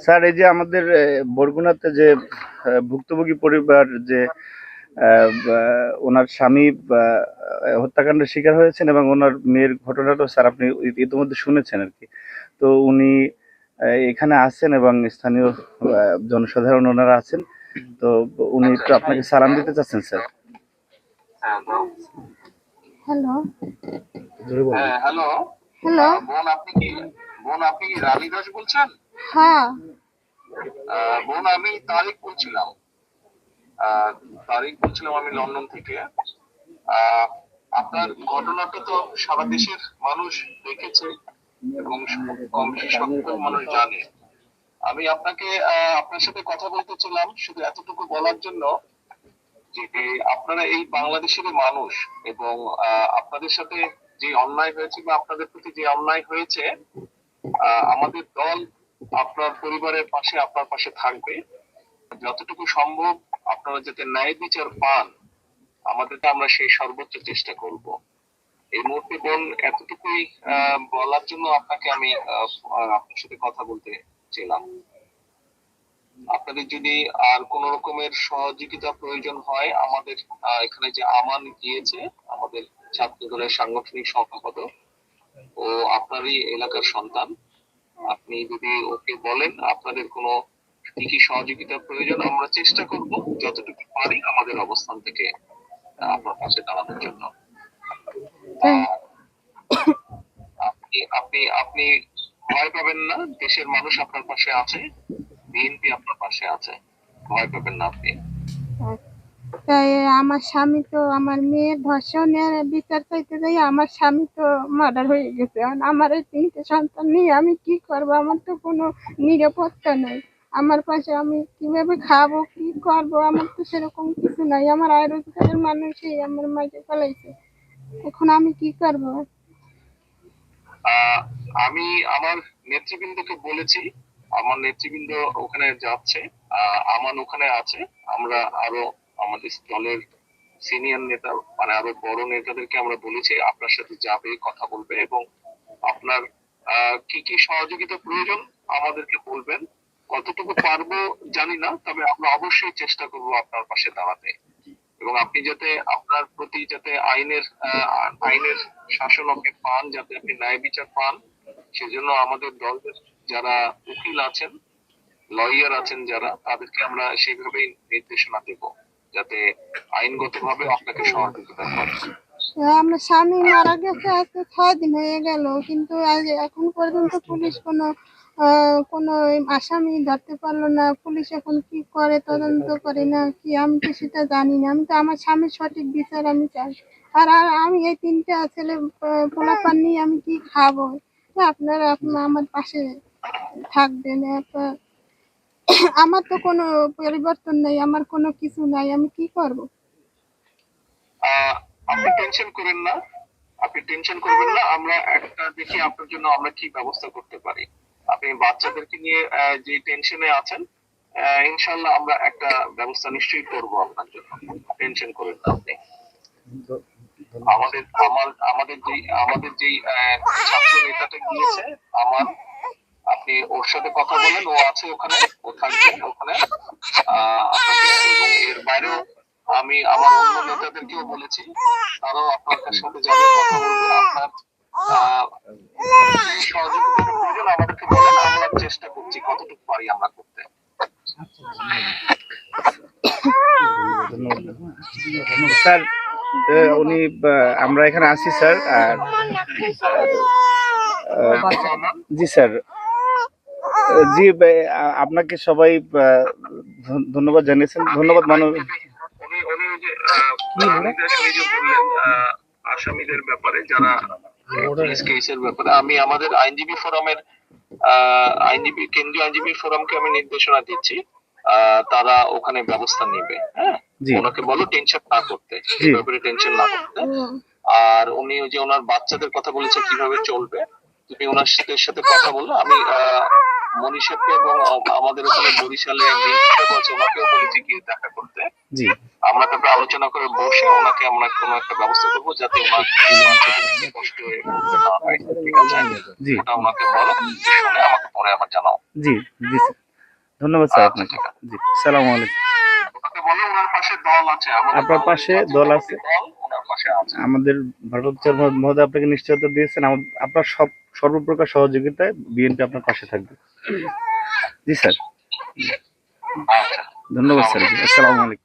Sir, এই যে আমাদের বরগুনাতে যে ভুক্তভোগী পরিবার যে ওনার স্বামী হত্যাকাণ্ডের শিকার হয়েছেন এবং ওনার মেয়ের ঘটনাটা স্যার আপনি ইতিমধ্যে শুনেছেন আর কি। তো উনি এখানে আছেন এবং স্থানীয় জনসাধারণ ওনারা আছেন। তো উনি একটু আপনাকে সালাম দিতে চাচ্ছেন স্যার। হ্যালো হ্যালো হ্যালো বোন আপনি কি রানী দাস বলছেন? হ্যাঁ বোন আমি তারিক বলছিলাম আমি লন্ডন থেকে। আপনার ঘটনাটা তো সারা দেশের মানুষ দেখেছে এবং কম বেশি সকল মানুষ জানে। আমি আপনার সাথে কথা বলতে ছিলাম শুধু এতটুকু বলার জন্য যে আপনারা এই বাংলাদেশের মানুষ এবং আপনাদের সাথে যে অন্যায় হয়েছে বা আপনাদের প্রতি যে অন্যায় হয়েছে, আমাদের দল আপনার পরিবারের পাশে আপনার পাশে থাকবে। যতটুকু সম্ভব আপনারা যাতে ন্যায় বিচার পান, আমরা সেই সর্বোচ্চ চেষ্টা করব। এই মুহূর্তে বোন এতটুকুই বলার জন্য আমি আপনার সাথে কথা বলতে ছিলাম। আপনাদের যদি আর কোন রকমের সহযোগিতা প্রয়োজন হয়, আমাদের এখানে যে আমান গিয়েছে, আমাদের ছাত্র দলের সাংগঠনিক সম্পাদক, ও আপনারই এলাকার সন্তান। আপনি যদি ওকে বলেন আপনাদের কোনো কি কি সহযোগিতা প্রয়োজন, আমরা চেষ্টা করব যতটুকু পারি আমাদের অবস্থান থেকে আপনার পাশে দাঁড়ানোর জন্য। আপনি আপনি আপনি ভয় পাবেন না, দেশের মানুষ আপনার পাশে আছে, বিএনপি আপনার পাশে আছে, ভয় পাবেন না আপনি। তাই আমার স্বামী তো আমার মেয়ের ধর্ষণের বিচার চাইতে যাই আমার স্বামী তো মার্ডার হয়ে গেছে। আমার এই 3টে সন্তান নিয়ে আমি কি করবো? আমার তো কোনো নিরাপত্তা নেই। আমার পাশে আমি কিভাবে খাবো, কি করবো? আমার তো সেরকম কিছু নাই। আমার আয় রোজগারের মানুষই আমার মাঝে ফেলাইছে। এখন আমি কি করবো? আমি আমার নেতৃবৃন্দকে বলেছি, আমার নেতৃবৃন্দ ওখানে যাচ্ছে, আমান ওখানে আছে। আমরা আরো আমাদের দলের সিনিয়র নেতা মানে আরো বড় নেতাদেরকে আমরা বলেছি আপনার সাথে যাবে, কথা বলবে এবং আপনার কি কি সহযোগিতা প্রয়োজন আমাদেরকে বলবেন। কতটুকু পারবো জানি না, তবে আমরা অবশ্যই চেষ্টা করব আপনার পাশে দাঁড়াতে এবং আপনি যাতে আপনার প্রতি যাতে আইনের শাসন আপনি পান, যাতে আপনি ন্যায় বিচার পান, সেজন্য আমাদের দলের যারা উকিল আছেন, লয়ার আছেন, যারা তাদেরকে আমরা সেইভাবেই নির্দেশনা দেব যাতে আইনগতভাবে আপনাকে সহযোগিতা করে। আমার স্বামী মারা গেছে আজকে 6 দিন হয়ে গেল, কিন্তু এখন পর্যন্ত পুলিশ কোনো আসামি ধরতে পারলো না। পুলিশ এখন কি করে, তদন্ত করে না কি, আমি তো সেটা জানি না। আমি তো আমার স্বামীর সঠিক বিচার আমি চাই। আর আমি এই 3টা ছেলে পোলাপান নিয়ে আমি কি খাবো? আপনারা আমার পাশে থাকবেন। আমার তো কোনো পরিবর্তন নাই, আমার কোনো কিছু নাই, আমি কি করব? আপনি টেনশন করেন না, আপনি টেনশন করবেন না। আমরা একটা দেখি আপনার জন্য আমরা কি ব্যবস্থা করতে পারি। আপনি বাচ্চাদেরকে নিয়ে যে টেনশনে আছেন, ইনশাল্লাহ আমরা একটা ব্যবস্থা নিশ্চয়ই করব আপনার জন্য, টেনশন করেন না আপনি। আমাদের যেই ছাত্র নেতাটা গিয়েছে আমার, আপনি ওর সাথে কথা বলেন, ও আছে ওখানে, ও থাকবে ওখানে আপনাকে। এবং এর বাইরেও আমি আমার অন্য নেতাদেরকেও বলেছি, তারাও আপনার সাথে যাবে, কথা বলবে। আপনার সহযোগিতার প্রয়োজন আমাদেরকে বলেন, আমরা চেষ্টা করছি কতটুকু পারি আমরা করতে। স্যার, উনি আমরা এখানে আছি স্যার। আর জি স্যার, জি আপনাকে সবাই ধন্যবাদ জানিয়েছেন। ধন্যবাদ মানব। উনি যে বললেন আসামিদের ব্যাপারে, যারা কেসের ব্যাপারে, আমি আমাদের কেন্দ্রীয় আইনজীবী ফোরামকে আমি নির্দেশনা দিচ্ছি, তারা ওখানে ব্যবস্থা নেবে। হ্যাঁ, ওনাকে বলো টেনশন না করতে, এই ব্যাপারে টেনশন না করতে। আর উনি যে ওনার বাচ্চাদের কথা বলেছে কিভাবে চলবে, তুমি ওনার সাথে কথা বলো। আমি মনীষাকে এবং আমাদের ওখানে বরিশালে ওনাকেও বলেছি গিয়ে দেখা করতে। আমরা তারপরে আলোচনা করে বসে ওনাকে আমরা কোনো একটা ব্যবস্থা করবো যাতে ওনার কষ্ট না হয়। ঠিক আছে, জি ওটা ওনাকে বলো, শুনে আমাকে পরে আবার জানাও। জি জি স্যার, ধন্যবাদ স্যার আচ্ছা, আপনাকে। ঠিক আছে। জি, সালাম আলাইকুম। ওনাকে বলো ওনার পাশে দল আছে, আমাদের আপনার পাশে দল আছে, দল ওনার পাশে আছে। আমাদের ভারপ্রাপ্ত মহোদয় আপনাকে নিশ্চয়তা দিয়েছেন, আপনার সর্বপ্রকার সহযোগিতায় বিএনপি আপনার পাশে থাকবে। জি স্যার, আচ্ছা, ধন্যবাদ স্যার, জি, আসসালামু আলাইকুম।